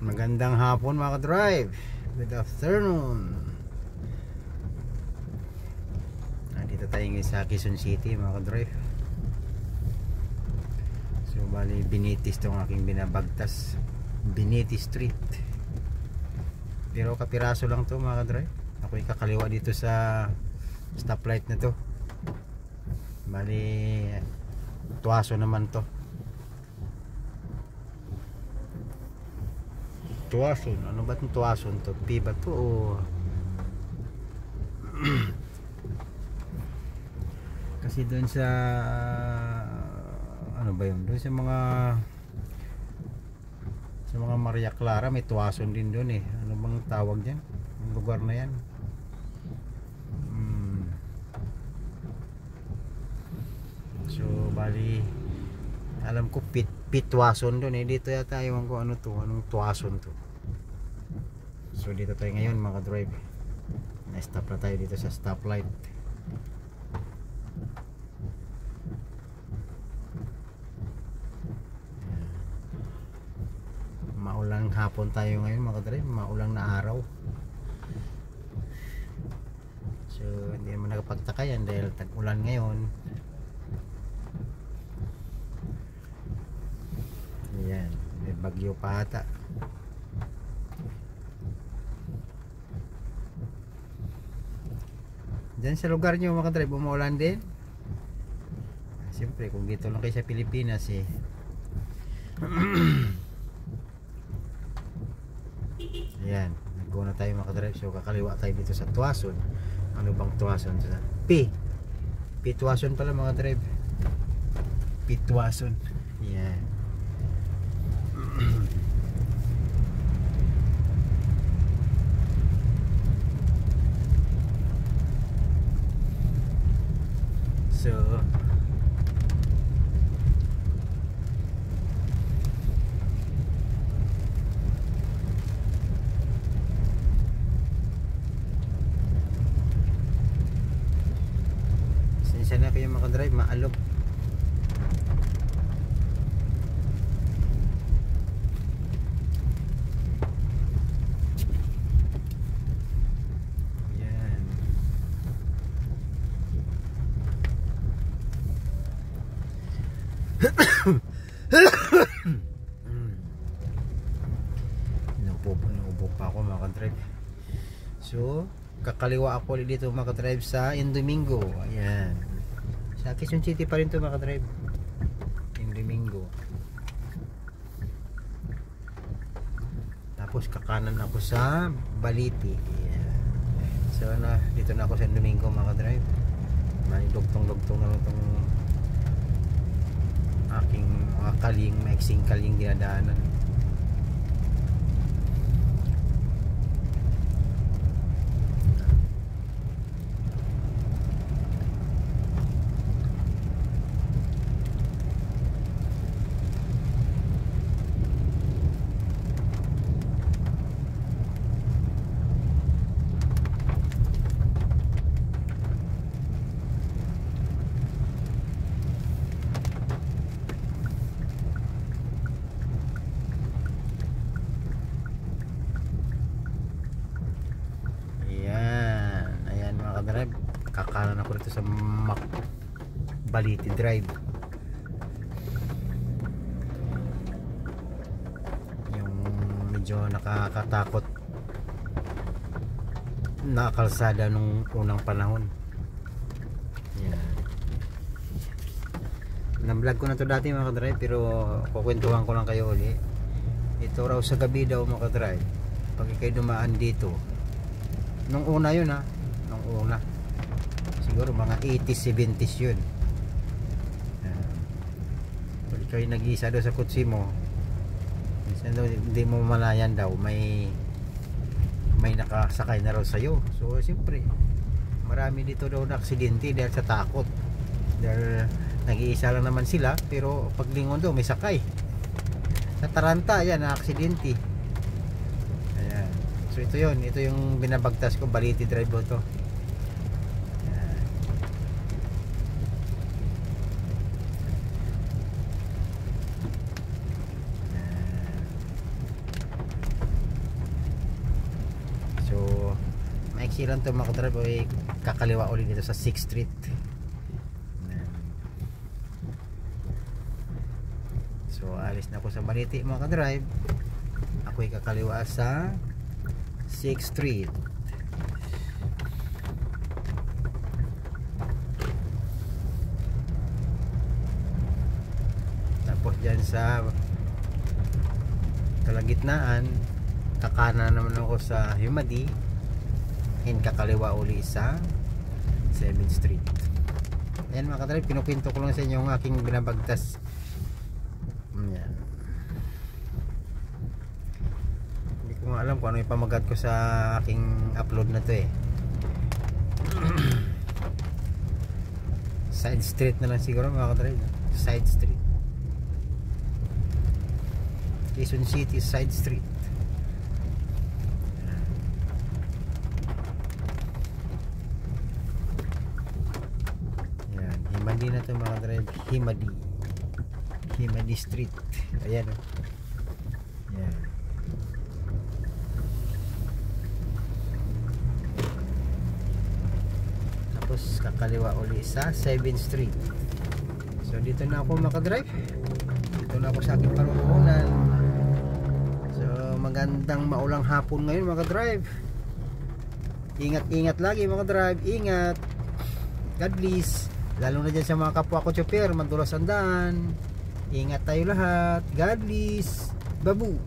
Magandang hapon mga ka-drive. Good afternoon. Nandito tayo ngayon sa Quezon City mga ka-drive. So bali Binitis tong aking binabagtas, Binitis Street. Pero kapiraso lang to mga ka-drive. Ako'y kakaliwa dito sa stoplight na to. Bali tuwaso naman to. Tuwason, ano ba itong tuwason to? P ba to o kasi doon sa ano ba yun, doon sa mga Maria Clara may tuwason din doon eh. Ano bang tawag dyan? Yung lugar na yan so bali alam ko Pitwason doon eh. Dito yata yung kung ano to, anong tuwason to. So dito tayo ngayon mga drive. Na-stop na tayo dito sa stoplight. Maulang hapon tayo ngayon mga drive. Maulang na araw. So hindi naman nakapagtaka yan dahil tag-ulan ngayon. Ayan, may bagyo pa ata. Diyan sa lugar nyo mga ka-drive, umuulan din? Siyempre, kung dito lang kayo sa Pilipinas eh. Ayan, nag-go na tayo mga ka-drive. So kakaliwa tayo dito sa Tuwason. Ano bang Tuwason? Pitwason pala mga ka-drive. Pitwason. Ayan. So sinsa na kayo makadrive, maalog. Inuubo pa ako mga ka-drive. So kakaliwa ako ulit dito mga ka-drive sa Indomingo. Ayan, sa Quezon City pa rin to mga ka-drive, Indomingo. Tapos kakanan ako sa Baliti. Ayan. So dito na ako sa Indomingo mga ka-drive. Dugtong-dugtong naman itong aking mga kaling, maiksing kaling dinadaanan. Kakanan ako dito sa Baliti Drive. Yung medyo nakakatakot na kalsada nung unang panahon. Yan. Na-vlog ko na to dati mga ka-drive, pero kukwentuhan ko lang kayo uli. Ito raw sa gabi daw mga ka-drive, pag kayo dumaan dito nung una yun ha, nung una siguro mga 80s 70s yun. Pag kayo nag-iisa daw sa kutsi mo, minsan daw hindi mo malayan daw may nakasakay na raw sa'yo. So siyempre marami dito daw na aksidente dahil sa takot, dahil nag-iisa lang naman sila, pero paglingon daw may sakay. Sa Taranta yan na aksidente. Ayan. So ito yun, ito yung binabagtas ko, Baliti Drive to. easy lang to mga ka-drive. Ay kakaliwa ulit dito sa 6th Street. So alis na ako sa Baliti mga ka-drive. Ako'y kakaliwa sa 6th Street. Tapos dyan sa kalagitnaan, kakana naman ako sa Himadi, and kakaliwa uli sa 7th Street. Ayan mga ka-drive, pinupinto ko lang sa inyo ang aking binabagtas. Ayan. Hindi ko nga alam kung ano ipamagat ko sa aking upload na to eh. Side street na lang siguro mga ka-drive. Side street, Quezon City Side Street. Ayan, Himadi na to mga drive. Himadi Street. Ayan o. Ayan. Tapos kakaliwa uli sa 7th Street. So dito na ako mga drive. Dito na ako sa aking paruhunan. Magandang maulang hapon ngayon mga drive. Ingat lagi mga drive. Ingat. God bless. Lalo na dyan sa mga kapwa ko chopper, madulas ang daan. Ingat tayo lahat. God bless. Babu.